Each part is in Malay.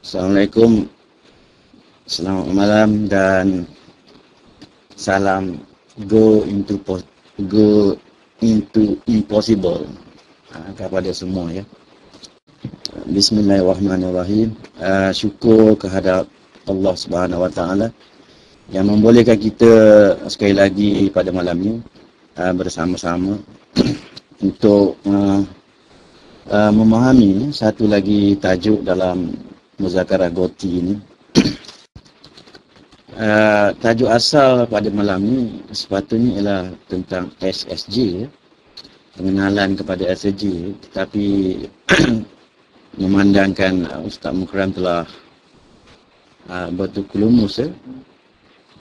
Assalamualaikum, selamat malam dan salam go into impossible kepada semua ya. Bismillahirrahmanirrahim. Syukur kehadap Allah Subhanahu Wa Taala yang membolehkan kita sekali lagi pada malam ini bersama-sama untuk memahami satu lagi tajuk dalam Muzakarah Goti ini. Tajuk asal pada malam ini sepatutnya ialah tentang SSJ, pengenalan kepada SSJ, tetapi memandangkan Ustaz Mukram telah bertukulumus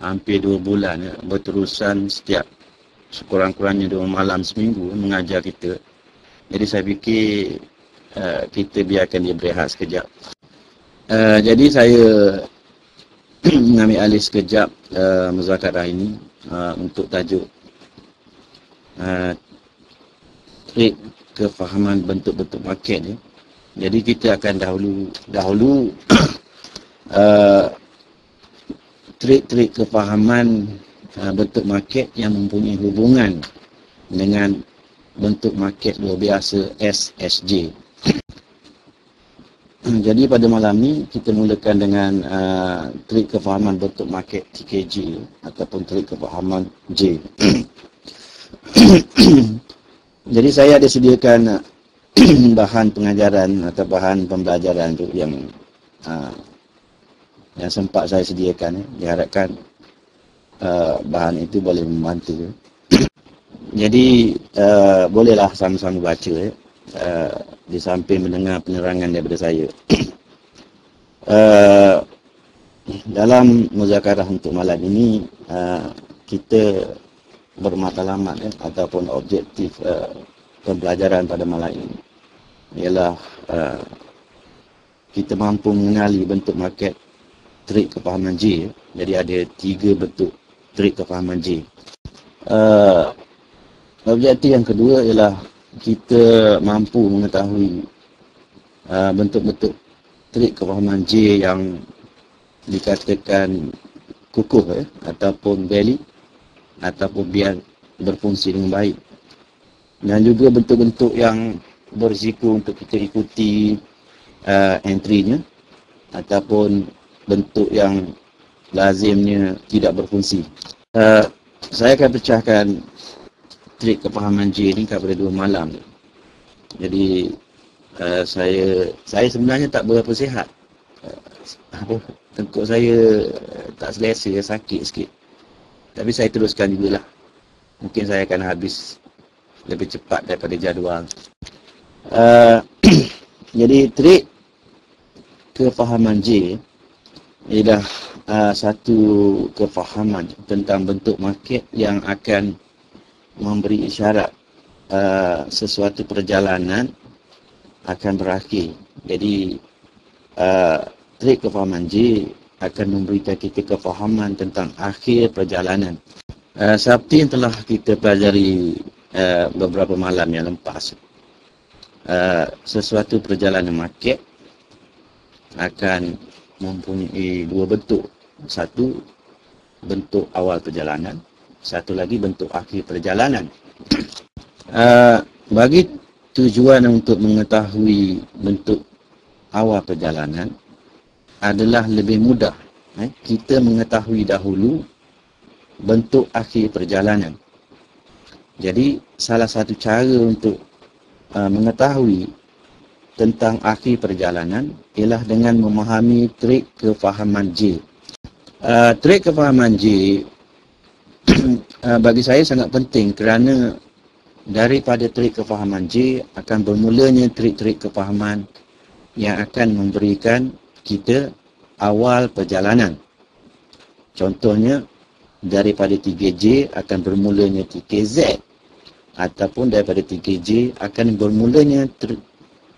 hampir 2 bulan berterusan setiap sekurang-kurangnya 2 malam seminggu mengajar kita. Jadi saya fikir kita biarkan dia berehat sekejap. Jadi saya mengambil alih sekejap muzakarah ini untuk tajuk trik kefahaman bentuk-bentuk market ya. Jadi kita akan dahulu trik-trik kefahaman bentuk market yang mempunyai hubungan dengan bentuk market luar biasa SSJ. Jadi pada malam ni kita mulakan dengan trik kefahaman bentuk market TKJ ataupun trik kefahaman J. Jadi saya ada sediakan bahan pengajaran atau bahan pembelajaran tu yang sempat saya sediakan. Diharapkan bahan itu boleh membantu. Jadi bolehlah sama-sama baca di samping mendengar penerangan daripada saya. Dalam muzakarah untuk malam ini kita bermatlamat ataupun objektif pembelajaran pada malam ini ialah kita mampu mengenali bentuk market trik kefahaman J. Jadi ada 3 bentuk trik kefahaman J. Objektif yang kedua ialah kita mampu mengetahui bentuk-bentuk trik kefahaman J yang dikatakan kukuh ataupun valid ataupun biar berfungsi dengan baik. Dan juga bentuk-bentuk yang berisiko untuk kita ikuti entry-nya ataupun bentuk yang lazimnya tidak berfungsi. Saya akan pecahkan trik kefahaman J ni kepada 2 malam. Jadi saya sebenarnya tak berapa sihat. Tengkuk saya tak selesa, sakit sikit. Tapi saya teruskan jugalah. Mungkin saya akan habis lebih cepat daripada jadual. Jadi trik kefahaman J ialah satu kefahaman tentang bentuk market yang akan memberi isyarat sesuatu perjalanan akan berakhir. Jadi trik kefahaman J akan memberikan kita kefahaman tentang akhir perjalanan. Seperti yang telah kita pelajari beberapa malam yang lepas, sesuatu perjalanan market akan mempunyai 2 bentuk. Satu, bentuk awal perjalanan. Satu lagi bentuk akhir perjalanan. Bagi tujuan untuk mengetahui bentuk awal perjalanan adalah lebih mudah kita mengetahui dahulu bentuk akhir perjalanan. Jadi salah satu cara untuk mengetahui tentang akhir perjalanan ialah dengan memahami trik kefahaman J. Trik kefahaman J bagi saya sangat penting kerana daripada trik kefahaman J akan bermulanya trik-trik kefahaman yang akan memberikan kita awal perjalanan. Contohnya daripada 3J akan bermulanya 3KZ ataupun daripada 3J akan bermulanya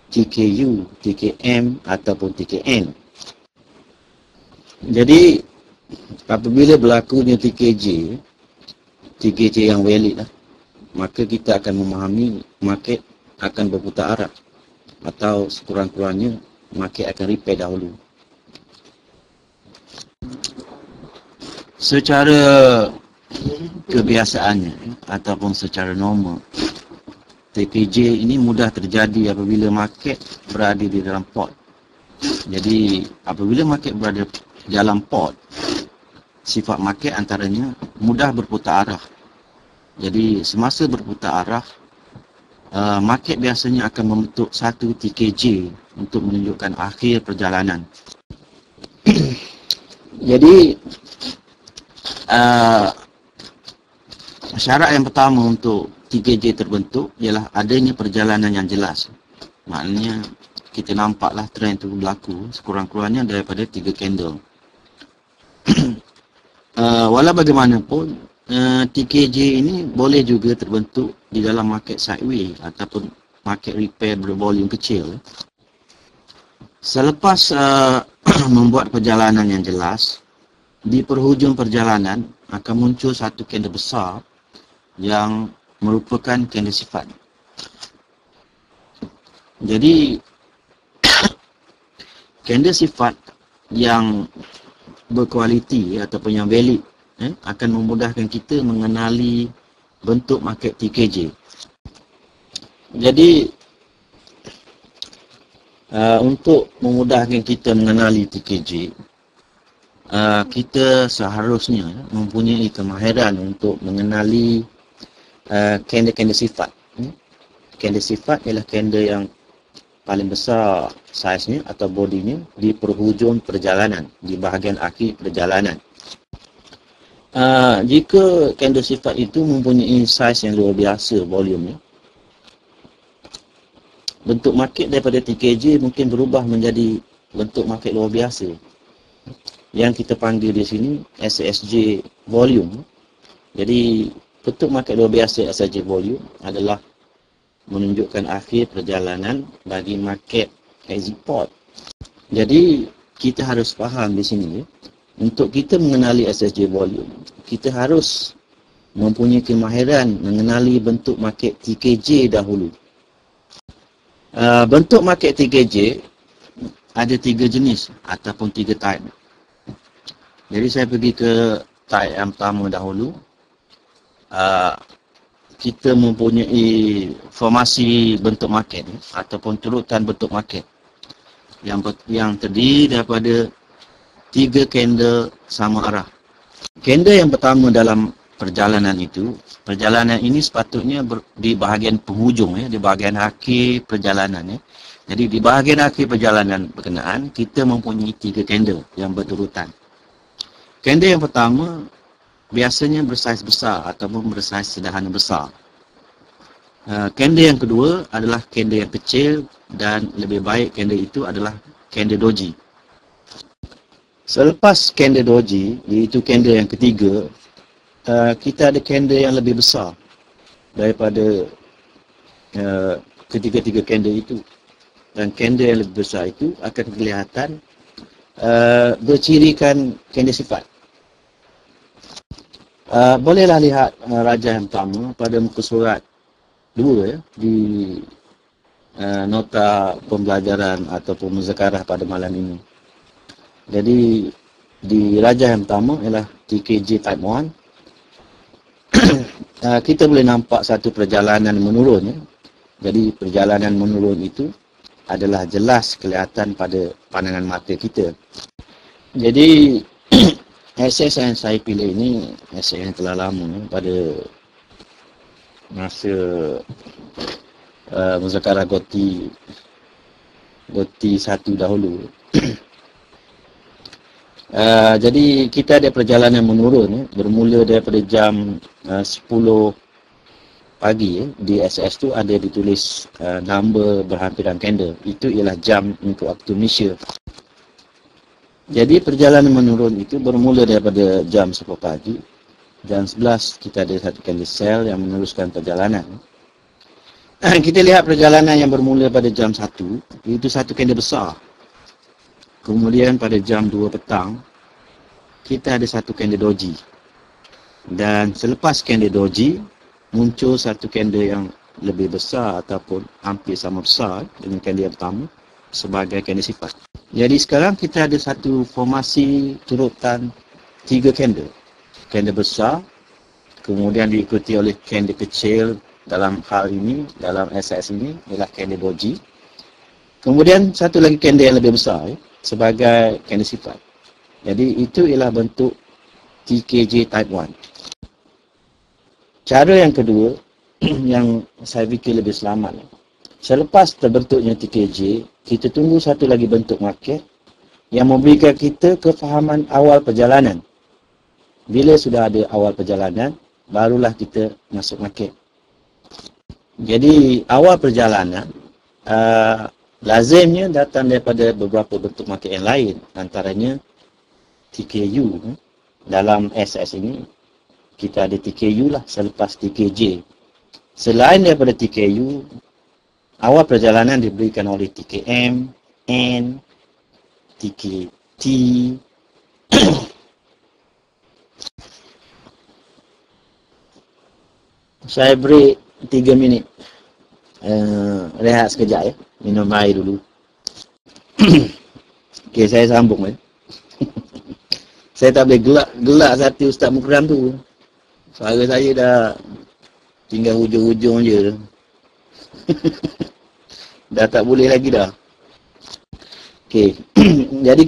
TKU, TKM ataupun TKN. Jadi apabila berlakunya TKJ yang valid maka kita akan memahami market akan berputar arah atau sekurang-kurangnya market akan repair dahulu. Secara kebiasaannya ataupun secara normal, TKJ ini mudah terjadi apabila market berada di dalam port. Jadi apabila market berada dalam port, sifat market antaranya mudah berputar arah. Jadi semasa berputar arah, market biasanya akan membentuk satu TKJ untuk menunjukkan akhir perjalanan. Jadi syarat yang pertama untuk TKJ terbentuk ialah adanya perjalanan yang jelas. Maknanya kita nampaklah trend itu berlaku sekurang-kurangnya daripada 3 candle. Walau bagaimanapun, TKJ ini boleh juga terbentuk di dalam market sideways ataupun market repair bervolume kecil. Selepas membuat perjalanan yang jelas, di perhujung perjalanan akan muncul satu candle besar yang merupakan candle sifat. Jadi candle sifat yang berkualiti ataupun yang valid akan memudahkan kita mengenali bentuk market TKJ. Jadi untuk memudahkan kita mengenali TKJ, kita seharusnya mempunyai kemahiran untuk mengenali candle-candle sifat. Candle sifat ialah candle yang paling besar saiznya atau bodinya di perhujung perjalanan, di bahagian akhir perjalanan. Jika candle sifat itu mempunyai saiz yang luar biasa volumenya, bentuk market daripada TKJ mungkin berubah menjadi bentuk market luar biasa yang kita panggil di sini SSJ volume. Jadi bentuk market luar biasa SSJ volume adalah menunjukkan akhir perjalanan bagi market exit port. Jadi kita harus faham di sini, untuk kita mengenali SSJ volume, kita harus mempunyai kemahiran mengenali bentuk market TKJ dahulu. Bentuk market TKJ ada 3 jenis ataupun 3 type. Jadi saya pergi ke type yang pertama dahulu. Kita mempunyai formasi bentuk market ataupun turutan bentuk market yang terdiri daripada 3 candle sama arah. Candle yang pertama dalam perjalanan itu, perjalanan ini sepatutnya di bahagian penghujung, di bahagian akhir perjalanan. Jadi di bahagian akhir perjalanan berkenaan, kita mempunyai 3 candle yang berurutan. Candle yang pertama biasanya bersaiz besar ataupun bersaiz sederhana besar. Candle yang kedua adalah candle yang kecil dan lebih baik candle itu adalah candle doji. Selepas candle doji, iaitu candle yang ketiga, kita ada candle yang lebih besar daripada ketiga-tiga candle itu. Dan candle yang lebih besar itu akan kelihatan bercirikan candle sifat. Bolehlah lihat rajah yang pertama pada muka surat 2 di nota pembelajaran ataupun muzakarah pada malam ini. Jadi di rajah yang pertama ialah TKJ type 1. Kita boleh nampak satu perjalanan menurun. Jadi perjalanan menurun itu adalah jelas kelihatan pada pandangan mata kita. Jadi akses yang saya pilih ini akses yang telah lama pada masa muzakarah Goti 1 dahulu. Jadi kita ada perjalanan menurun bermula daripada jam 10 pagi di SS tu ada ditulis number berhampiran candle. Itu ialah jam untuk waktu Malaysia. Jadi perjalanan menurun itu bermula daripada jam 10 pagi. Jam 11 kita ada satu candle sell yang meneruskan perjalanan. Kita lihat perjalanan yang bermula pada jam 1, itu satu candle besar. Kemudian pada jam 2 petang, kita ada satu candle doji. Dan selepas candle doji, muncul satu candle yang lebih besar ataupun hampir sama besar dengan candle yang pertama sebagai candle sifat. Jadi sekarang kita ada satu formasi turutan 3 candle. kender besar, kemudian diikuti oleh kender kecil. Dalam hal ini, dalam SS ini ialah kender doji. Kemudian satu lagi kender yang lebih besar sebagai kender sifat. Jadi itu ialah bentuk TKJ type 1. Cara yang kedua yang saya fikir lebih selamat. Selepas terbentuknya TKJ, kita tunggu satu lagi bentuk market yang memberikan kita kefahaman awal perjalanan. Bila sudah ada awal perjalanan, barulah kita masuk market. Jadi awal perjalanan lazimnya datang daripada beberapa bentuk market yang lain, antaranya TKU. Dalam SS ini kita ada TKU lah selepas TKJ. Selain daripada TKU, awal perjalanan diberikan oleh TKM, N, TKT. Saya break 3 minit. Rehat sekejap ya. Minum air dulu. Okey, saya sambung ya. Saya tak boleh gelak hati Ustaz Mukram tu. Suara saya dah tinggal hujung-hujung je. Dah tak boleh lagi dah. Okey. Jadi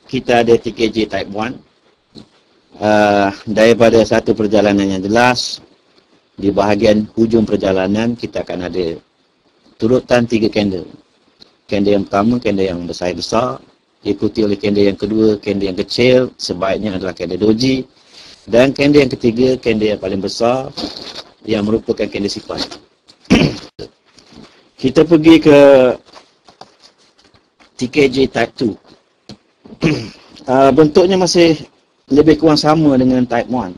kita ada TKJ type 1. Daripada satu perjalanan yang jelas, di bahagian hujung perjalanan kita akan ada turutan 3 candle. Candle yang pertama, candle yang besar-besar, diikuti oleh candle yang kedua, candle yang kecil, sebaiknya adalah candle doji, dan candle yang ketiga, candle yang paling besar yang merupakan candle sifat. Kita pergi ke TKJ type 2. Bentuknya masih lebih kurang sama dengan type 1.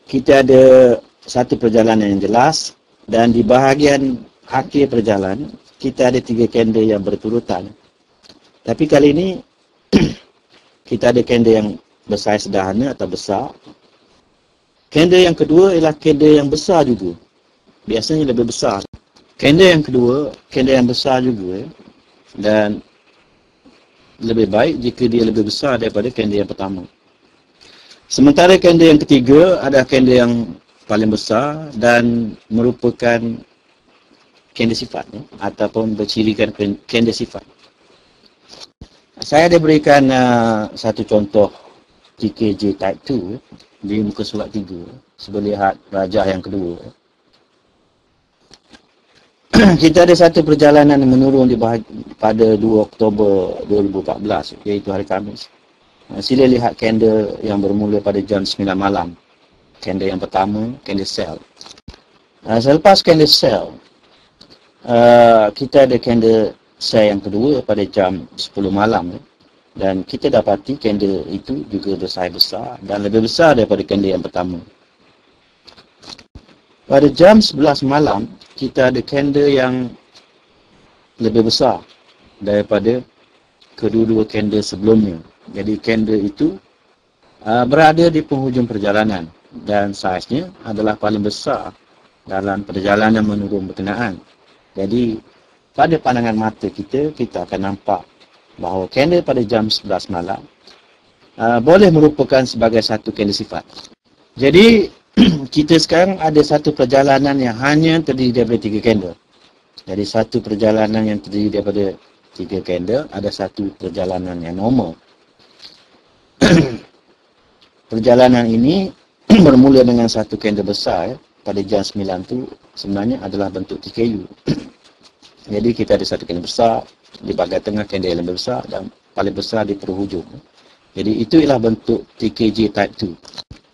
Kita ada satu perjalanan yang jelas, dan di bahagian akhir perjalanan kita ada 3 candle yang berturutan. Tapi kali ini kita ada candle yang besar sederhana atau besar. Candle yang kedua ialah candle yang besar juga. Biasanya lebih besar. Candle yang kedua, candle yang besar juga, dan lebih baik jika dia lebih besar daripada candle yang pertama. Sementara candle yang ketiga adalah candle yang paling besar dan merupakan candle sifat ataupun bercirikan candle sifat. Saya ada berikan satu contoh TKJ type 2 di muka surat 3. Cuba lihat rajah yang kedua. Kita ada satu perjalanan yang menurun pada 2 Oktober 2014, iaitu hari Khamis. Sila lihat candle yang bermula pada jam 9 malam. Candle yang pertama, candle sell. Selepas candle sell, kita ada candle sell yang kedua pada jam 10 malam. Dan kita dapati candle itu juga besar-besar dan lebih besar daripada candle yang pertama. Pada jam 11 malam, kita ada candle yang lebih besar daripada kedua-dua candle sebelumnya. Jadi candle itu berada di penghujung perjalanan dan saiznya adalah paling besar dalam perjalanan menurun berkenaan. Jadi pada pandangan mata kita akan nampak bahawa candle pada jam 11 malam boleh merupakan sebagai satu candle sifat. Jadi kita sekarang ada satu perjalanan yang hanya terdiri daripada 3 candle. Jadi satu perjalanan yang terdiri daripada 3 candle, ada satu perjalanan yang normal. Perjalanan ini bermula dengan satu candle besar pada jam 9 tu sebenarnya adalah bentuk TKU. Jadi kita ada satu candle besar, di bahagian tengah candle yang lebih besar dan paling besar di penghujung. Jadi itu ialah bentuk TKJ type 2.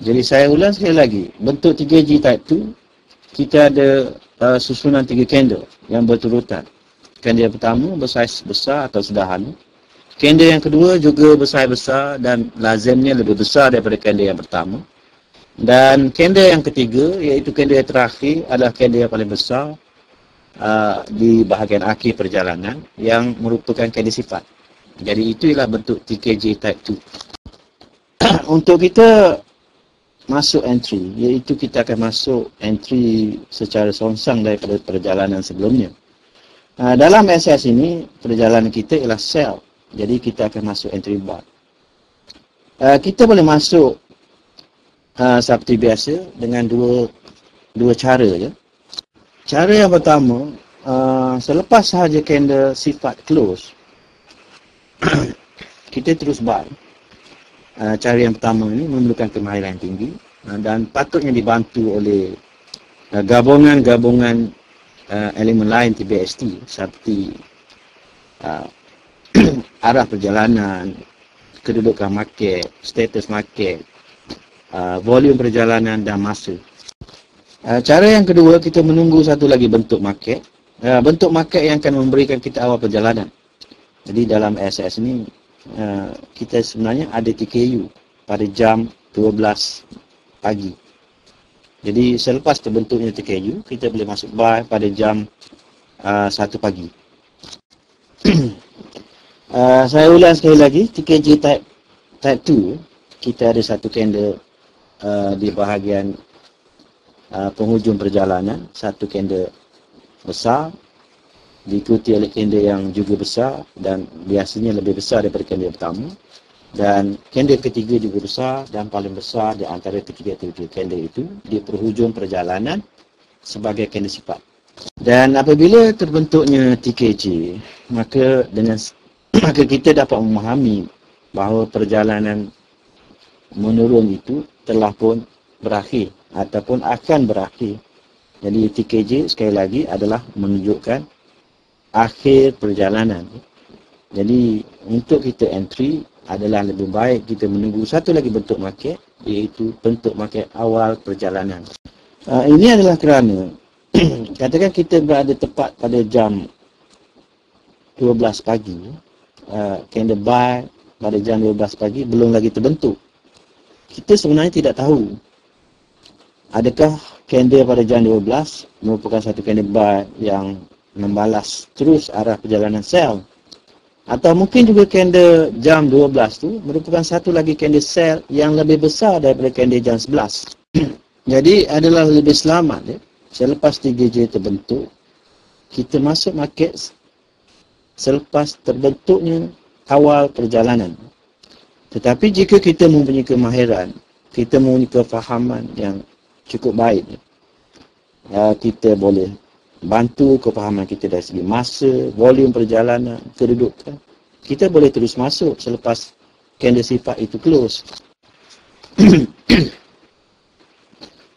Jadi saya ulang sekali lagi, bentuk TKJ type 2 kita ada susunan 3 candle yang berturutan. Candle yang pertama besar atau sederhana. Candle yang kedua juga besar-besar dan lazimnya lebih besar daripada candle yang pertama. Dan candle yang ketiga, iaitu candle yang terakhir, adalah candle yang paling besar di bahagian akhir perjalanan yang merupakan candle sifat. Jadi itu ialah bentuk TKJ type 2. Untuk kita masuk entry, iaitu kita akan masuk entry secara songsang daripada perjalanan sebelumnya. Dalam SS ini, perjalanan kita ialah sell. Jadi kita akan masuk entry bar. Kita boleh masuk seperti biasa dengan dua cara je. Cara yang pertama, selepas sahaja candle sifat close, kita terus buy. Cara yang pertama ini memerlukan kemahiran tinggi dan patutnya dibantu oleh gabungan-gabungan elemen lain TBST seperti arah perjalanan, kedudukan market, status market, volume perjalanan dan masa. Cara yang kedua, kita menunggu satu lagi bentuk market. Bentuk market yang akan memberikan kita awal perjalanan. Jadi dalam SS ni, kita sebenarnya ada TKU pada jam 12 pagi. Jadi selepas terbentuknya TKU, kita boleh masuk buy pada jam 1 pagi. Saya ulang sekali lagi, TKJ type 2, kita ada satu candle di bahagian penghujung perjalanan, satu candle besar, diikuti oleh candle yang juga besar dan biasanya lebih besar daripada candle pertama, dan candle ketiga juga besar dan paling besar di antara ketiga-tiga candle itu di penghujung perjalanan sebagai candle sifat. Dan apabila terbentuknya TKJ, maka kita dapat memahami bahawa perjalanan menurun itu telah pun berakhir ataupun akan berakhir. Jadi TKJ sekali lagi adalah menunjukkan akhir perjalanan. Jadi untuk kita entry adalah lebih baik kita menunggu satu lagi bentuk market, iaitu bentuk market awal perjalanan. Ini adalah kerana katakan kita berada tepat pada jam 12 pagi, candle buy pada jam 12 pagi belum lagi terbentuk. Kita sebenarnya tidak tahu adakah candle pada jam 12 merupakan satu candle buy yang membalas terus arah perjalanan sell, atau mungkin juga candle jam 12 tu merupakan satu lagi candle sell yang lebih besar daripada candle jam 11. Jadi adalah lebih selamat selepas 3J terbentuk, kita masuk market selepas terbentuknya awal perjalanan. Tetapi jika kita mempunyai kemahiran, kita mempunyai kefahaman yang cukup baik, kita boleh bantu kefahaman kita dari segi masa, volume perjalanan, kedudukan. Kita boleh terus masuk selepas candle sifat itu close.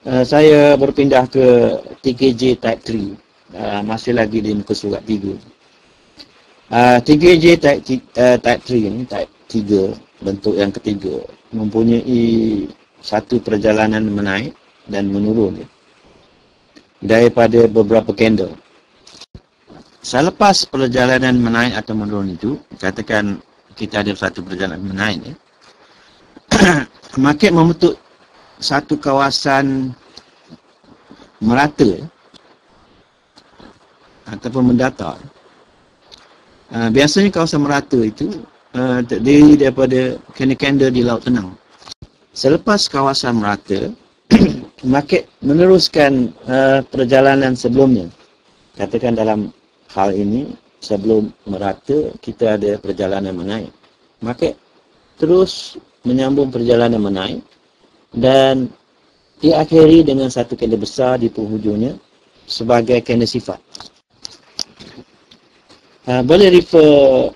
Saya berpindah ke TKJ type 3. Masih lagi di muka surat 3. TKJ type 3 ni, type 3, bentuk yang ketiga, mempunyai satu perjalanan menaik dan menurun daripada beberapa candle. Selepas perjalanan menaik atau menurun itu, katakan kita ada satu perjalanan menaik, market membentuk satu kawasan merata ataupun mendatar. Biasanya kawasan merata itu terdiri daripada candle-candle di laut tenang. Selepas kawasan merata, market meneruskan perjalanan sebelumnya. Katakan dalam hal ini, sebelum merata, kita ada perjalanan menaik. Market terus menyambung perjalanan menaik dan diakhiri dengan satu candle besar di penghujungnya sebagai candle sifat. Boleh refer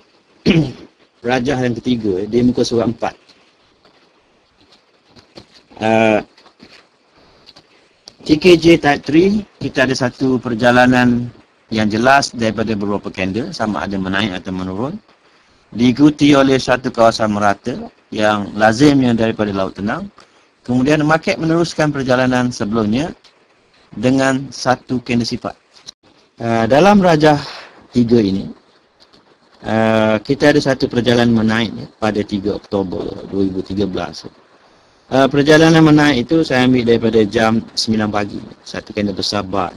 rajah yang ketiga di muka surat 4. TKJ type 3, kita ada satu perjalanan yang jelas daripada beberapa candle, sama ada menaik atau menurun, diikuti oleh satu kawasan merata yang lazimnya daripada laut tenang. Kemudian market meneruskan perjalanan sebelumnya dengan satu candle sifat. Dalam rajah 3 ini, kita ada satu perjalanan menaik pada 3 Oktober 2013. Perjalanan menaik itu saya ambil daripada jam 9 pagi, satu candle besar buy.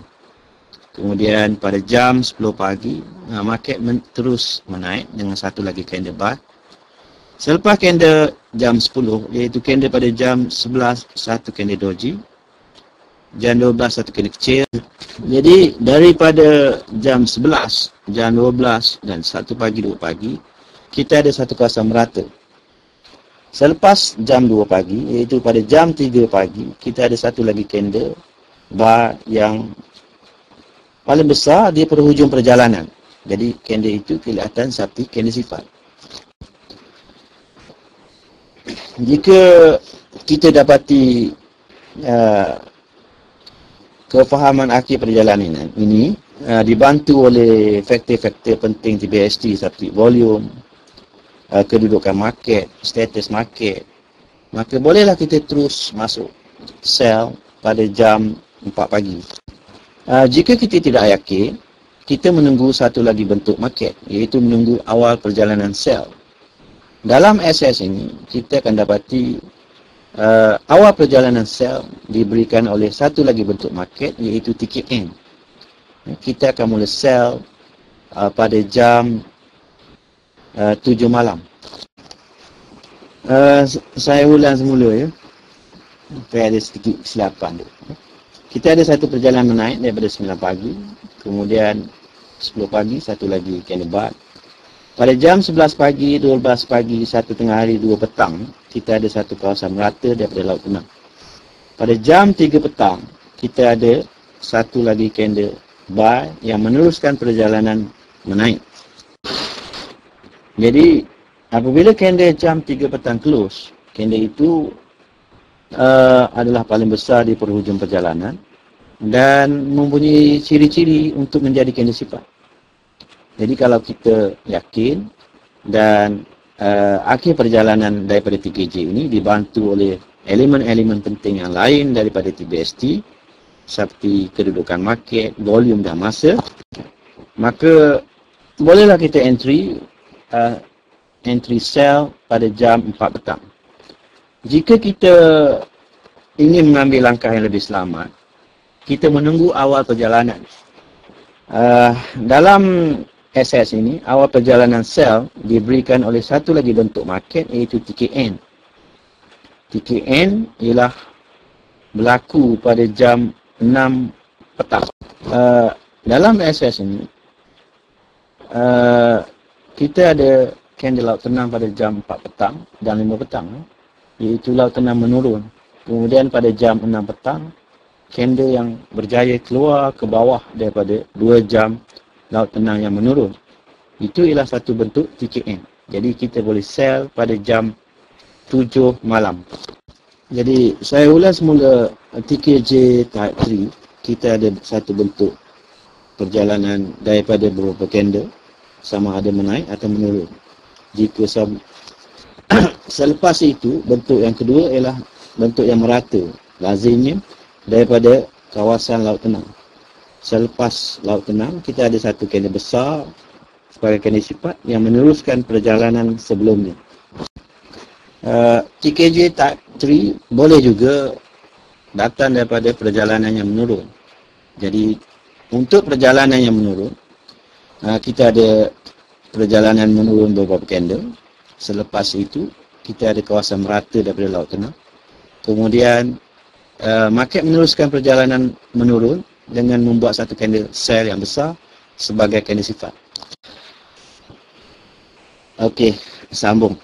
Kemudian pada jam 10 pagi, market terus menaik dengan satu lagi candle buy. Selepas candle jam 10, iaitu candle pada jam 11, satu candle doji. Jam 12, satu candle kecil. Jadi daripada jam 11, jam 12 dan 1 pagi, 2 pagi, kita ada satu kawasan merata. Selepas jam 2 pagi, iaitu pada jam 3 pagi, kita ada satu lagi candle bar yang paling besar di penghujung perjalanan. Jadi candle itu kelihatan seperti candle sifat. Jika kita dapati kefahaman akhir perjalanan ini dibantu oleh faktor-faktor penting TBST seperti volume, kedudukan market, status market, maka bolehlah kita terus masuk sell pada jam 4 pagi. Jika kita tidak yakin, kita menunggu satu lagi bentuk market, iaitu menunggu awal perjalanan sell. Dalam SS ini, kita akan dapati awal perjalanan sell diberikan oleh satu lagi bentuk market, iaitu ticket in. Kita akan mula sell pada jam 7 malam. Saya ulang semula ya. Supaya ada sedikit kesilapan. Kita ada satu perjalanan naik daripada 9 pagi. Kemudian 10 pagi, satu lagi candle bar. Pada jam 11 pagi, 12 pagi, 1 tengah hari, 2 petang, kita ada satu kawasan merata daripada Laut Tenang. Pada jam 3 petang, kita ada satu lagi candle bar yang meneruskan perjalanan menaik. Jadi, apabila candle jam 3 petang close, candle itu adalah paling besar di penghujung perjalanan dan mempunyai ciri-ciri untuk menjadi candle sifat. Jadi kalau kita yakin dan akhir perjalanan daripada TKJ ini dibantu oleh elemen-elemen penting yang lain daripada TBST seperti kedudukan market, volume dan masa, maka bolehlah kita entry sell pada jam 4 petang. Jika kita ingin mengambil langkah yang lebih selamat, kita menunggu awal perjalanan. Dalam SS ini, awal perjalanan sell diberikan oleh satu lagi bentuk market, iaitu TKN. TKN ialah berlaku pada jam 6 petang. Dalam SS ini, kita ada candle Laut Tenang pada jam 4 petang dan 5 petang. Iaitu Laut Tenang menurun. Kemudian pada jam 6 petang, candle yang berjaya keluar ke bawah daripada 2 jam Laut Tenang yang menurun. Itu ialah satu bentuk TKN. Jadi kita boleh sell pada jam 7 malam. Jadi saya ulas semula TKJ Type 3. Kita ada satu bentuk perjalanan daripada beberapa candle, sama ada menaik atau menurun. Jika selepas itu, bentuk yang kedua ialah bentuk yang merata. Lazimnya daripada kawasan Laut Tenang. Selepas Laut Tenang, kita ada satu candle besar sebagai candle sifat yang meneruskan perjalanan sebelumnya. TKJ Type 3 boleh juga datang daripada perjalanan yang menurun. Jadi, untuk perjalanan yang menurun, kita ada perjalanan menurun beberapa candle. Selepas itu, kita ada kawasan merata daripada Laut Tenang. Kemudian, market meneruskan perjalanan menurun dengan membuat satu candle sell yang besar sebagai candle sifat. Okey, sambung.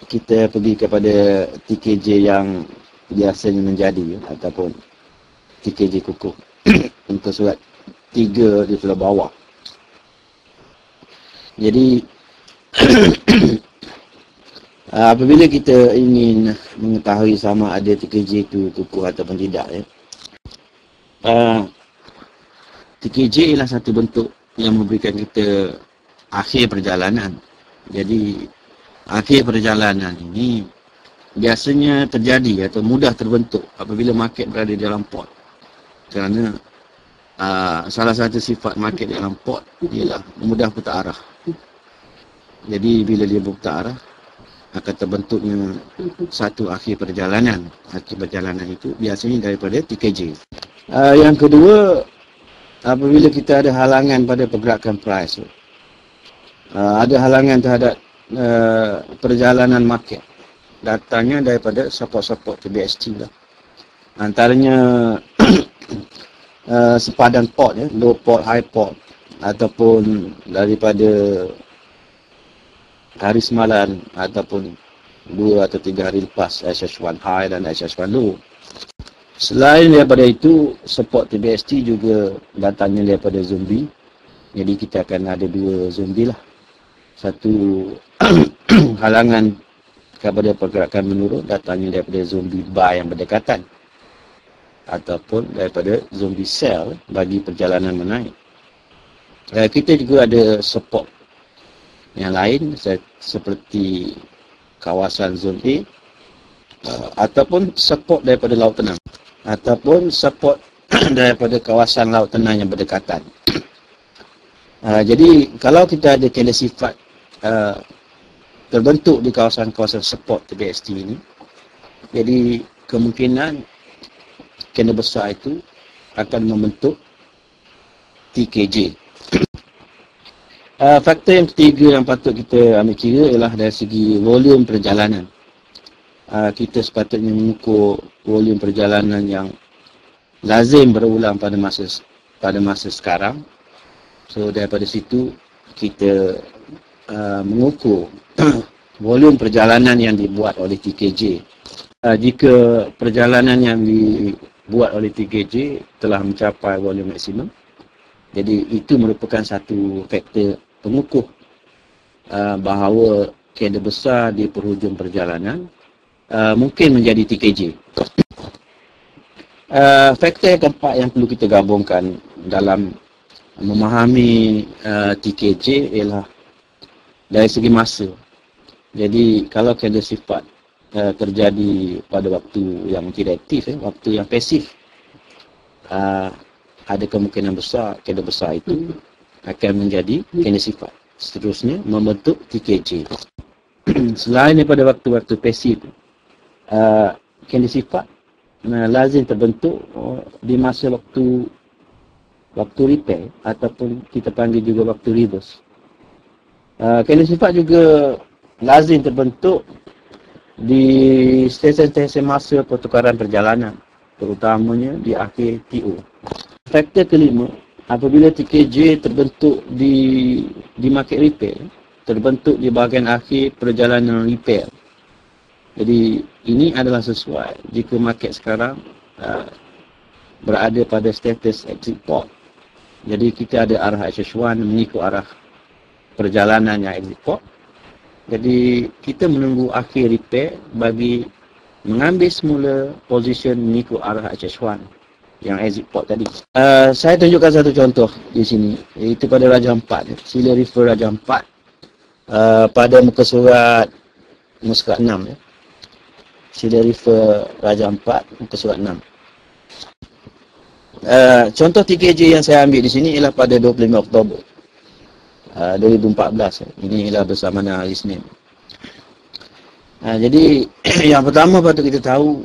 Kita pergi kepada TKJ yang biasanya menjadi ataupun TKJ kukuh untuk surat 3 di sebelah bawah. Jadi apabila kita ingin mengetahui sama ada TKJ itu kukuh ataupun tidak, TKJ ialah satu bentuk yang memberikan kita akhir perjalanan. Jadi akhir perjalanan ini biasanya terjadi atau mudah terbentuk apabila market berada di dalam pot. Kerana salah satu sifat market dalam pot ialah mudah putar arah. Jadi bila dia berputar arah, akan terbentuknya satu akhir perjalanan. Akhir perjalanan itu biasanya daripada TKJ. Yang kedua, apabila kita ada halangan pada pergerakan price, ada halangan terhadap perjalanan market, datangnya daripada support-support TBST lah. Antaranya sepadan pot, low pot, high pot, ataupun daripada hari semalam ataupun 2 atau 3 hari lepas SH1 high dan SH1 low. Selain daripada itu, support TBST juga datangnya daripada zombie. Jadi kita akan ada 2 zombie lah. Satu halangan kepada pergerakan menurun datangnya daripada zombie buy yang berdekatan, ataupun daripada zombie sell bagi perjalanan menaik. Kita juga ada support yang lain seperti kawasan zon A, ataupun support daripada laut tenang, ataupun support daripada kawasan laut tenang yang berdekatan. Jadi kalau kita ada candle sifat terbentuk di kawasan-kawasan support TBST ini, jadi kemungkinan candle besar itu akan membentuk TKJ. Faktor yang ketiga yang patut kita ambil kira ialah dari segi volume perjalanan. Kita sepatutnya mengukur volume perjalanan yang lazim berulang pada masa sekarang. So daripada situ kita mengukur volume perjalanan yang dibuat oleh TKJ. Jika perjalanan yang dibuat oleh TKJ telah mencapai volume maksimum, jadi itu merupakan satu faktor pengukuh bahawa candle besar di penghujung perjalanan mungkin menjadi TKJ. Faktor yang keempat yang perlu kita gabungkan dalam memahami TKJ ialah dari segi masa. Jadi kalau candle sifat terjadi pada waktu yang tidak aktif, waktu yang pasif, ada kemungkinan besar candle besar itu akan menjadi candle sifat. Seterusnya membentuk TKJ. Selain daripada waktu-waktu pasif, candle sifat lazim terbentuk di masa waktu repair ataupun kita panggil juga waktu reverse. Candle sifat juga lazim terbentuk di stesen-stesen masa pertukaran perjalanan, terutamanya di akhir TO. Faktor kelima, apabila TKJ terbentuk di market repair, terbentuk di bahagian akhir perjalanan repair. Jadi ini adalah sesuai jika market sekarang berada pada status exit port. Jadi kita ada arah SH1 mengikut arah perjalanan yang exit port. Jadi kita menunggu akhir repair bagi mengambil semula position mengikut arah SH1 yang exit port tadi. Saya tunjukkan satu contoh di sini, iaitu pada Raja 4. Sila refer Raja 4 pada muka surat 6 ya. Sila refer Raja 4 muka surat 6. Contoh TKJ yang saya ambil di sini ialah pada 25 Oktober 2014. Ini ialah bersama hari Isnin. Jadi yang pertama patut kita tahu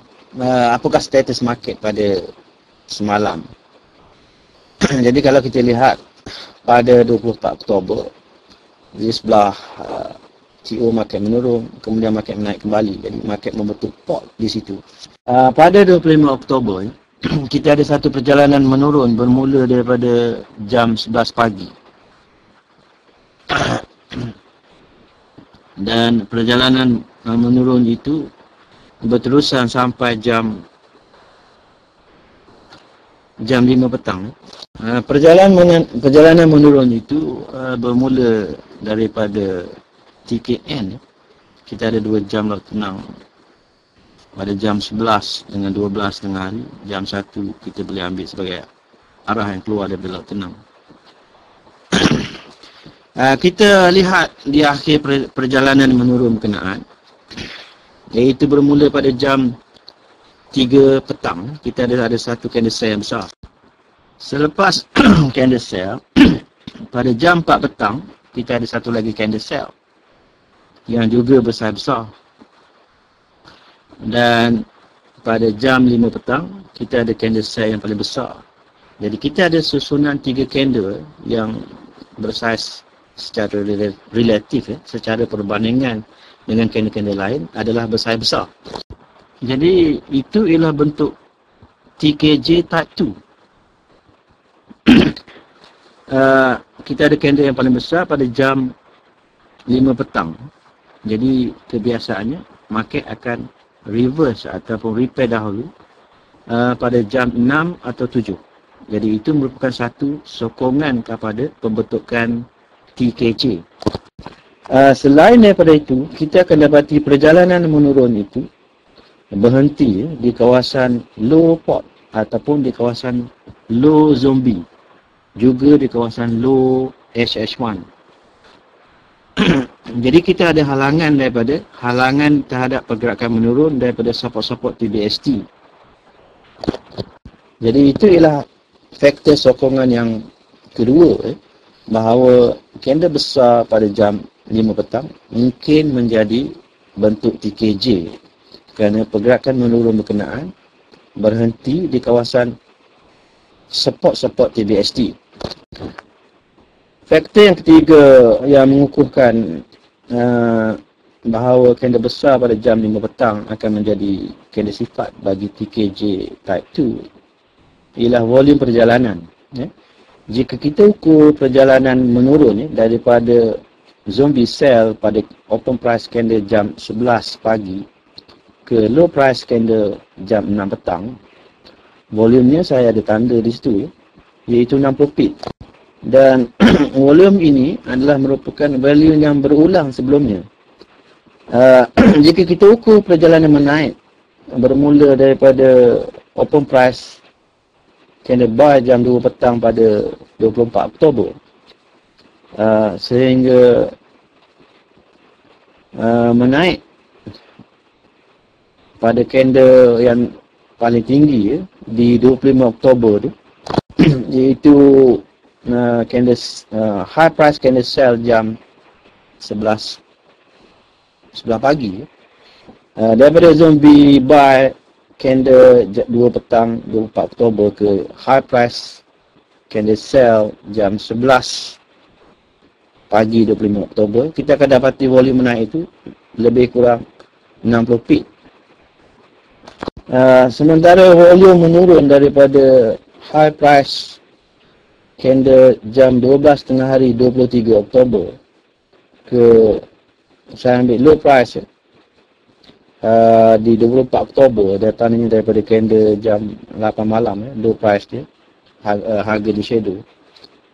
apakah status market pada semalam. Jadi kalau kita lihat pada 24 Oktober di sebelah TO market menurun, kemudian market menaik kembali. Jadi market membentuk port di situ. Pada 25 Oktober kita ada satu perjalanan menurun bermula daripada jam 11 pagi. Dan perjalanan menurun itu berterusan sampai jam 5 petang. Perjalanan menurun itu bermula daripada TKN. Kita ada 2 jam laut tenang pada jam 11 dengan 12 tengah hari. Jam 1 kita boleh ambil sebagai arah yang keluar daripada laut tenang. Kita lihat di akhir perjalanan menurun berkenaan, iaitu bermula pada jam 3 petang, kita ada satu candle sell yang besar. Selepas candle sell, pada jam 4 petang, kita ada satu lagi candle sell yang juga besar-besar. Dan pada jam 5 petang, kita ada candle sell yang paling besar. Jadi kita ada susunan 3 candle yang bersaiz secara relatif, secara perbandingan dengan candle-candle lain adalah besar-besar. Jadi itu ialah bentuk TKJ type 2. Kita ada candle yang paling besar pada jam 5 petang. Jadi kebiasaannya market akan reverse ataupun repair dahulu pada jam 6 atau 7. Jadi itu merupakan satu sokongan kepada pembentukan TKJ. Selain daripada itu, kita akan dapati perjalanan menurun itu berhenti di kawasan low pot ataupun di kawasan low zombie, juga di kawasan low HH1. Jadi kita ada halangan terhadap pergerakan menurun daripada support-support TBST. Jadi itu ialah faktor sokongan yang kedua, bahawa candle besar pada jam 5 petang mungkin menjadi bentuk TKJ kerana pergerakan menurun berkenaan berhenti di kawasan support-support TBST. Faktor yang ketiga yang mengukuhkan bahawa candle besar pada jam 5 petang akan menjadi candle sifat bagi TKJ type 2 ialah volume perjalanan. Jika kita ukur perjalanan menurun daripada zombie sell pada open price candle jam 11 pagi ke low price candle jam 6 petang, volumenya saya ada tanda di situ, iaitu 60 pip. Dan volume ini adalah merupakan value yang berulang sebelumnya. Jika kita ukur perjalanan menaik bermula daripada open price candle buy jam 2 petang pada 24 Oktober sehingga menaik pada candle yang paling tinggi di 25 Oktober tu iaitu candle high price candle sell jam 11 pagi daripada zombie buy candle 2 petang 24 Oktober ke high price candle sell jam 11 pagi 25 Oktober, kita akan dapati volume menaik itu lebih kurang 60 pip. Sementara volume menurun daripada high price candle jam 12 tengah hari 23 Oktober ke, saya ambil low price di 24 Oktober, datangnya daripada candle jam 8 malam, low price dia, harga di shadow.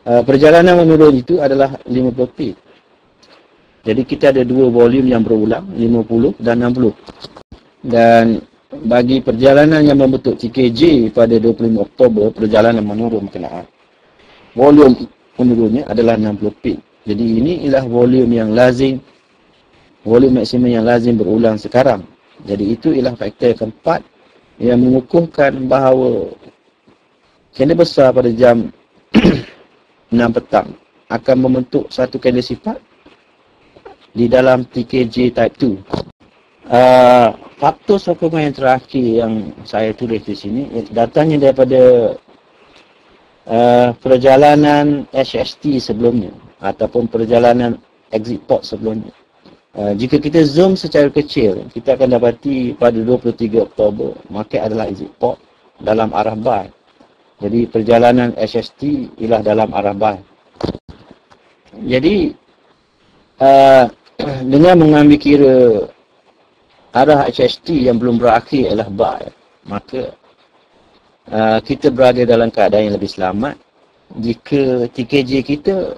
Perjalanan menurun itu adalah 50 pip. Jadi kita ada dua volume yang berulang, 50 dan 60. Dan bagi perjalanan yang membentuk TKJ pada 25 Oktober, perjalanan menurun berkenaan, volume menurunnya adalah 60 pip. Jadi ini ialah volume yang lazim, volume maksimum yang lazim berulang sekarang. Jadi itu ialah faktor keempat yang mengukuhkan bahawa candle besar pada jam 6 petang akan membentuk satu candle sifat di dalam TKJ type 2. Faktor sokongan yang terakhir yang saya tulis di sini datangnya daripada perjalanan HST sebelumnya ataupun perjalanan exit port sebelumnya. Jika kita zoom secara kecil, kita akan dapati pada 23 Oktober market adalah exit port dalam arah buy. Jadi perjalanan HST ialah dalam arah buy. Jadi dengan mengambil kira arah HST yang belum berakhir ialah buy, maka kita berada dalam keadaan yang lebih selamat jika TKJ kita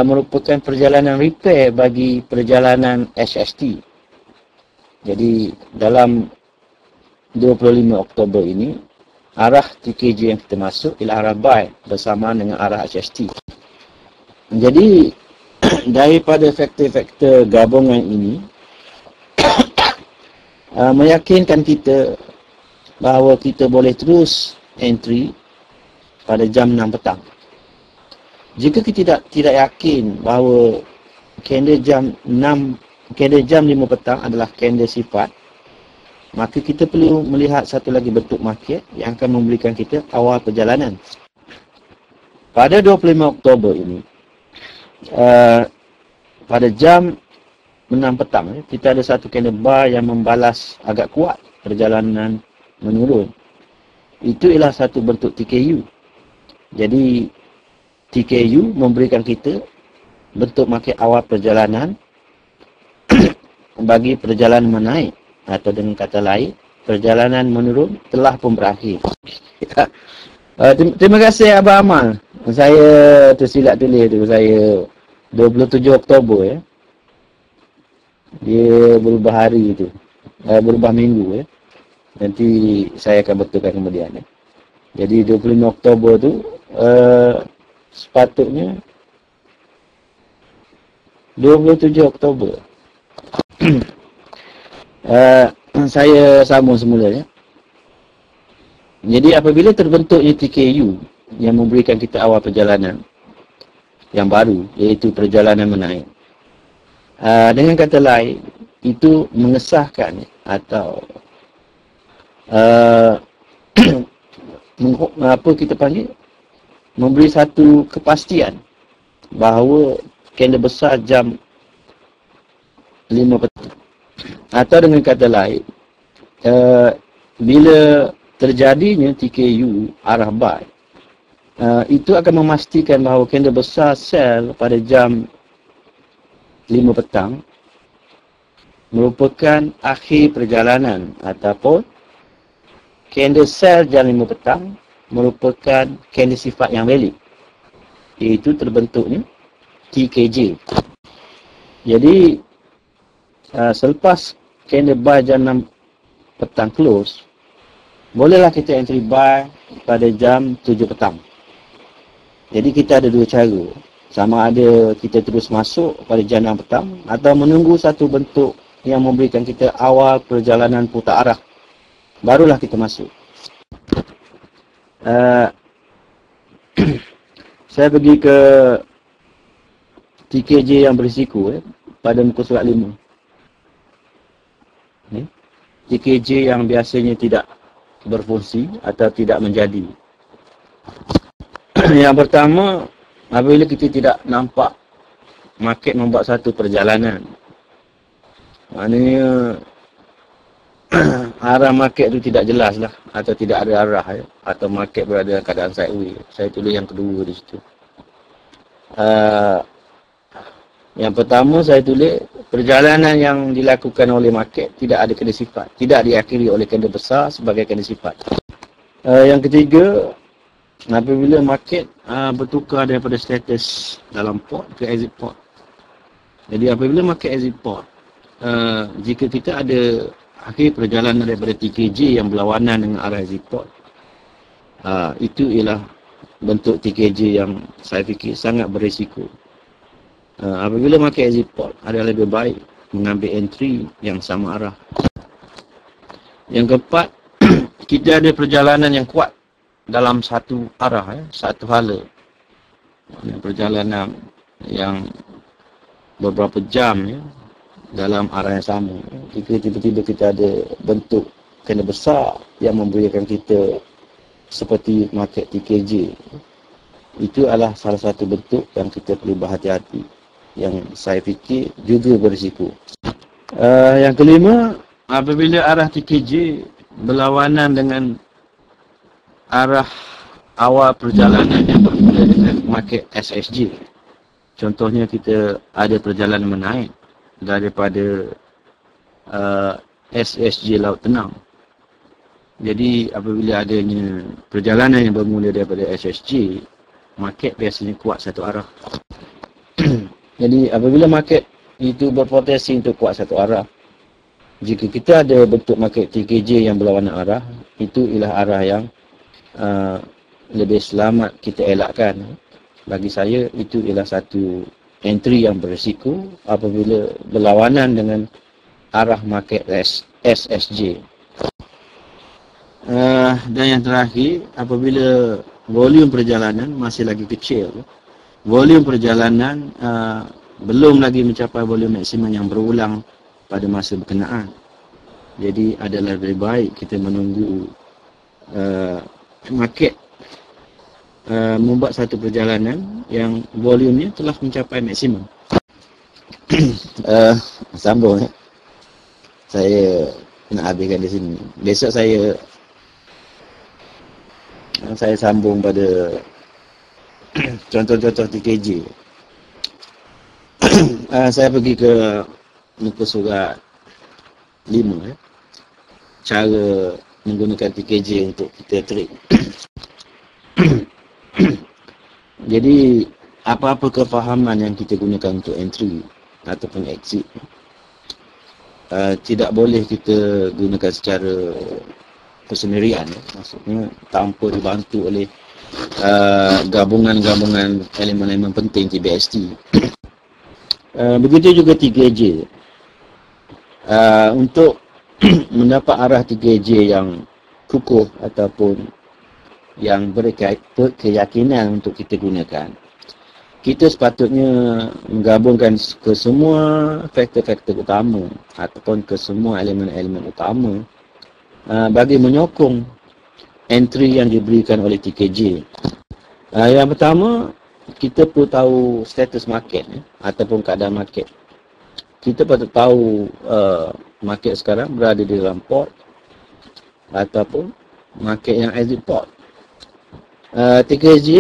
merupakan perjalanan repair bagi perjalanan HST. Jadi dalam 25 Oktober ini, arah TKJ yang kita masuk ialah arah buy bersama dengan arah HST. Jadi daripada faktor-faktor gabungan ini meyakinkan kita bahawa kita boleh terus entry pada jam 6 petang. Jika kita tidak yakin bahawa candle jam 5 petang adalah candle sifat, maka kita perlu melihat satu lagi bentuk market yang akan memberikan kita awal perjalanan. Pada 25 Oktober ini, pada jam 6 petang, kita ada satu candle bar yang membalas agak kuat perjalanan menurun. Itu ialah satu bentuk TKU. Jadi TKU memberikan kita bentuk market awal perjalanan bagi perjalanan menaik, atau dengan kata lain, perjalanan menurun telah pun berakhir. Terima kasih Abang Amal. Saya tersilap tulis tu, saya 27 Oktober ya. Dia berubah hari tu. Berubah minggu ya. Nanti saya akan betulkan kemudian ya. Jadi 25 Oktober tu sepatutnya 27 Oktober. Saya sambung semula ya. Jadi apabila terbentuknya TKU yang memberikan kita awal perjalanan yang baru, iaitu perjalanan menaik. Dengan kata lain, itu mengesahkan atau apa kita panggil, memberi satu kepastian bahawa kandel besar jam 5 petang. Atau dengan kata lain, bila terjadinya TKU arah baik, itu akan memastikan bahawa kandel besar sel pada jam 5 petang merupakan akhir perjalanan, ataupun kandel sel jam 5 petang merupakan kandel sifat yang valid, iaitu terbentuknya TKJ. Jadi selepas kandel buy jam 6 petang close, bolehlah kita entry buy pada jam 7 petang. Jadi kita ada dua cara. Sama ada kita terus masuk pada jam 6 petang, atau menunggu satu bentuk yang memberikan kita awal perjalanan putar arah, barulah kita masuk. Saya pergi ke TKJ yang berisiko pada muka surat 5. TKJ yang biasanya tidak berfungsi atau tidak menjadi. Yang pertama, apabila kita tidak nampak market membuat satu perjalanan, maknanya arah market tu tidak jelas lah, atau tidak ada arah ya, atau market berada dalam keadaan sideways. Saya tulis yang kedua di situ. Yang pertama saya tulis, perjalanan yang dilakukan oleh market tidak ada kandil sifat, tidak diakhiri oleh kandil besar sebagai kandil sifat. Yang ketiga, apabila market bertukar daripada status dalam port ke exit port. Jadi apabila market exit port, jika kita ada akhir perjalanan daripada TKJ yang berlawanan dengan arah exit port, itu ialah bentuk TKJ yang saya fikir sangat berisiko. Apabila market exit port, adalah lebih baik mengambil entry yang sama arah. Yang keempat, kita ada perjalanan yang kuat dalam satu arah, satu hala. Perjalanan yang beberapa jam dalam arah yang sama. Jika tiba-tiba kita ada bentuk kandel besar yang memberikan kita seperti market TKJ, itu adalah salah satu bentuk yang kita perlu berhati-hati, yang saya fikir juga berisiko. Yang kelima, apabila arah TKJ berlawanan dengan arah awal perjalanan yang bermula dengan market SSJ. Contohnya kita ada perjalanan menaik daripada SSJ Laut Tenang. Jadi apabila adanya perjalanan yang bermula daripada SSJ, market biasanya kuat satu arah. Jadi apabila market itu berpotensi untuk kuat satu arah, jika kita ada bentuk market TKJ yang berlawanan arah, itu ialah arah yang lebih selamat kita elakkan. Bagi saya itu ialah satu entry yang berisiko apabila berlawanan dengan arah market SSJ. Dan yang terakhir, apabila volume perjalanan masih lagi kecil, volume perjalanan belum lagi mencapai volume maksimum yang berulang pada masa berkenaan. Jadi adalah lebih baik kita menunggu market membuat satu perjalanan yang volumenya telah mencapai maksimum. Sambung saya nak habiskan di sini. Besok saya sambung pada contoh-contoh TKJ. Saya pergi ke muka surat 5 cara menggunakan TKJ untuk kita trade. Jadi apa-apa kefahaman yang kita gunakan untuk entry ataupun exit, tidak boleh kita gunakan secara persendirian, maksudnya tanpa dibantu oleh gabungan-gabungan elemen-elemen penting TBST. Begitu juga TKJ. Untuk mendapat arah TKJ yang kukuh ataupun yang berkeyakinan untuk kita gunakan, kita sepatutnya menggabungkan ke semua faktor-faktor utama ataupun ke semua elemen-elemen utama bagi menyokong entry yang diberikan oleh TKJ. Yang pertama, kita perlu tahu status market ataupun keadaan market. Kita patut tahu market sekarang berada di dalam port ataupun market yang exit port. TKJ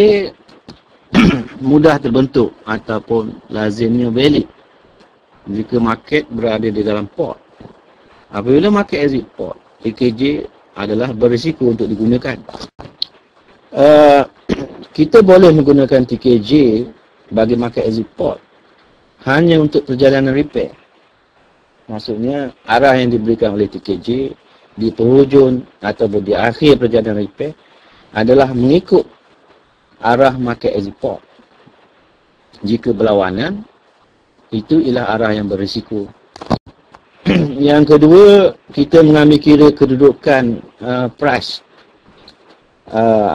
mudah terbentuk ataupun lazimnya valid jika market berada di dalam port. Apabila market exit port, TKJ adalah berisiko untuk digunakan. Kita boleh menggunakan TKJ bagi market exit port hanya untuk perjalanan repair. Maksudnya arah yang diberikan oleh TKJ di penghujung ataupun di akhir perjalanan repair adalah mengikut arah market exit port. Jika berlawanan, itu ialah arah yang berisiko. Yang kedua, kita mengambil kira kedudukan price.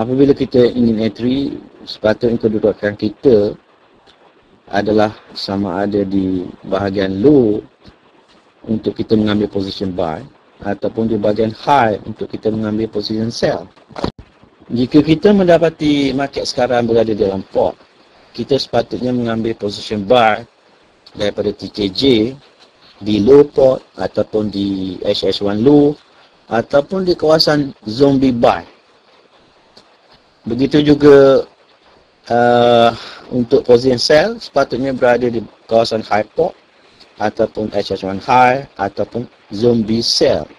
Apabila kita ingin entry, sepatutnya kedudukan kita adalah sama ada di bahagian low untuk kita mengambil position buy ataupun di bahagian high untuk kita mengambil position sell. Jika kita mendapati market sekarang berada dalam port, kita sepatutnya mengambil position buy daripada TKJ di low port ataupun di HS1 low ataupun di kawasan zombie buy. Begitu juga untuk position sell sepatutnya berada di kawasan high port ataupun HS1 high ataupun zombie sell.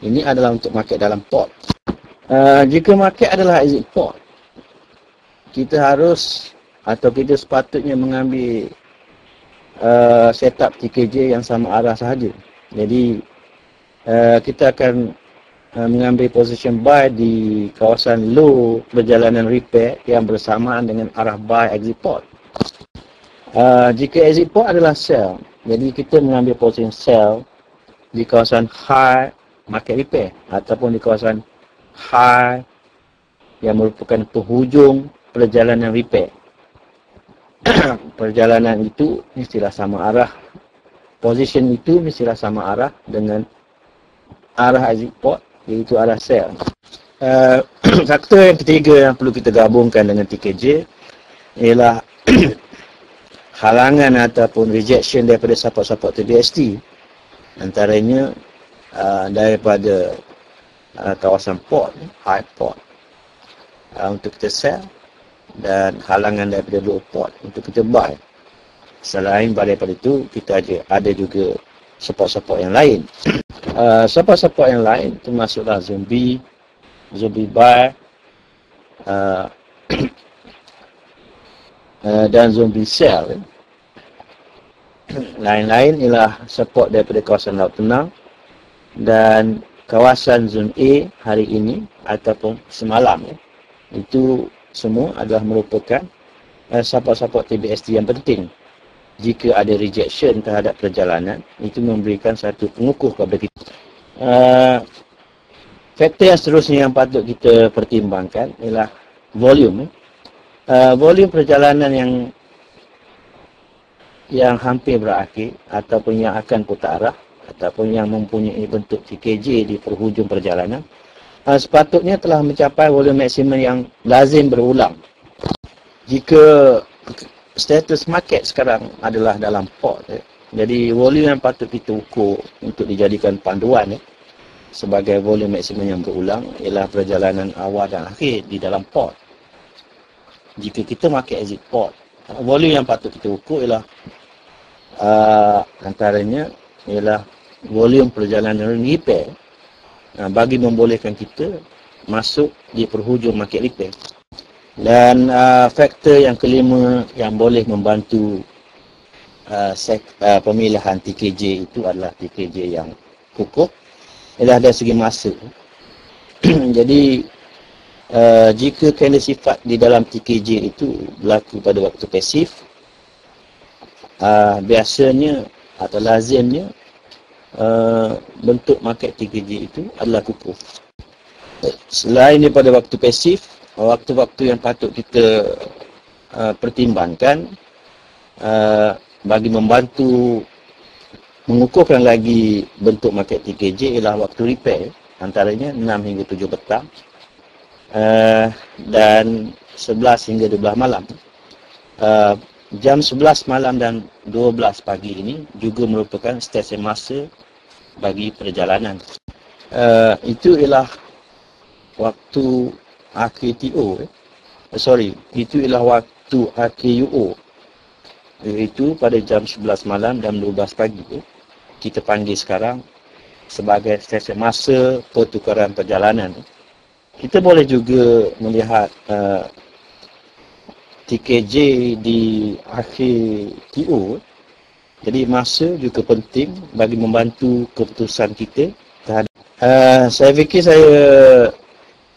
Ini adalah untuk market dalam port. Jika market adalah exit port, kita harus atau kita sepatutnya mengambil setup TKJ yang sama arah sahaja. Jadi kita akan mengambil position buy di kawasan low perjalanan repair yang bersamaan dengan arah buy exit port. Jika exit port adalah sell, jadi kita mengambil position sell di kawasan high market repair ataupun di kawasan high yang merupakan penghujung perjalanan repair. Perjalanan itu mestilah sama arah, position itu mestilah sama arah dengan arah exit port, iaitu arah sell. Faktor yang ketiga yang perlu kita gabungkan dengan TKJ ialah halangan ataupun rejection daripada support-support TBST. Antaranya daripada kawasan port, high port untuk kita sell, dan halangan daripada low port untuk kita buy. Selain daripada itu, kita ada juga support-support yang lain. Support-support yang lain termasuklah zombie buy dan zombie sell. Lain-lain ialah support daripada kawasan laut tenang dan kawasan zon A hari ini ataupun semalam. Itu semua adalah merupakan support-support TBST yang penting. Jika ada rejection terhadap perjalanan, itu memberikan satu pengukuh kepada kita. Faktor yang seterusnya yang patut kita pertimbangkan ialah volume. Volume perjalanan yang hampir berakhir ataupun yang akan putar arah ataupun yang mempunyai bentuk TKJ di perhujung perjalanan sepatutnya telah mencapai volume maksimum yang lazim berulang. Jika status market sekarang adalah dalam port, jadi volume yang patut kita ukur untuk dijadikan panduan sebagai volume maksimum yang berulang ialah perjalanan awal dan akhir di dalam port. Jika kita market exit port, volume yang patut kita ukur ialah antaranya ialah volume perjalanan repair bagi membolehkan kita masuk di penghujung market repair. Dan faktor yang kelima yang boleh membantu pemilihan TKJ itu adalah TKJ yang kukuh ialah dari segi masa. Jadi jika kena sifat di dalam TKJ itu berlaku pada waktu pasif, biasanya atau lazimnya bentuk market TKJ itu adalah kukuh. Selain daripada waktu pasif, waktu-waktu yang patut kita pertimbangkan bagi membantu mengukuhkan lagi bentuk market TKJ ialah waktu repair, antaranya 6 hingga 7 petang dan 11 hingga 12 malam. Jam 11 malam dan 12 pagi ini juga merupakan stesen masa bagi perjalanan. Itu ialah waktu akhir TO. Itu ialah waktu akhir UO. Iaitu pada jam 11 malam dan 12 pagi. Kita panggil sekarang sebagai stesen masa pertukaran perjalanan. Kita boleh juga melihat TKJ di akhir TO. Jadi masa juga penting bagi membantu keputusan kita terhadap. Saya fikir saya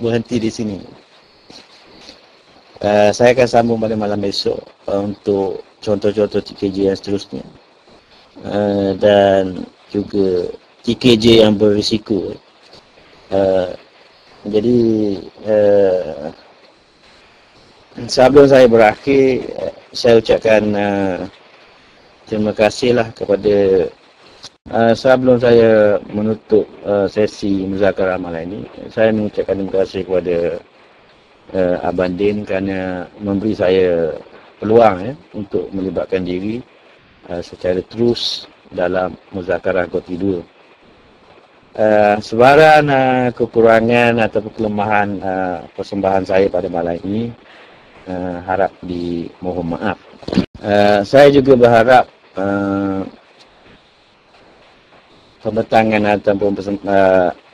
berhenti di sini. Saya akan sambung pada malam besok untuk contoh-contoh TKJ yang seterusnya. Dan juga TKJ yang berisiko. Jadi sebelum saya berakhir, saya ucapkan terima kasihlah kepada sebelum saya menutup sesi muzakarah malam ini, saya mengucapkan terima kasih kepada Abang Din kerana memberi saya peluang untuk melibatkan diri secara terus dalam muzakarah Goti 2. Sebarang kekurangan atau kelemahan persembahan saya pada malam ini harap dimohon maaf. Saya juga berharap pembentangan ataupun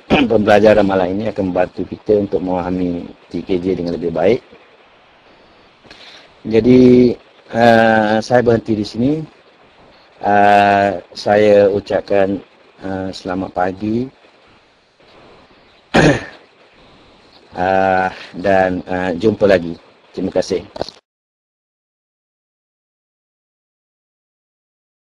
pembelajaran malam ini akan membantu kita untuk memahami TKJ dengan lebih baik. Jadi saya berhenti di sini. Saya ucapkan selamat pagi dan jumpa lagi. Terima kasih.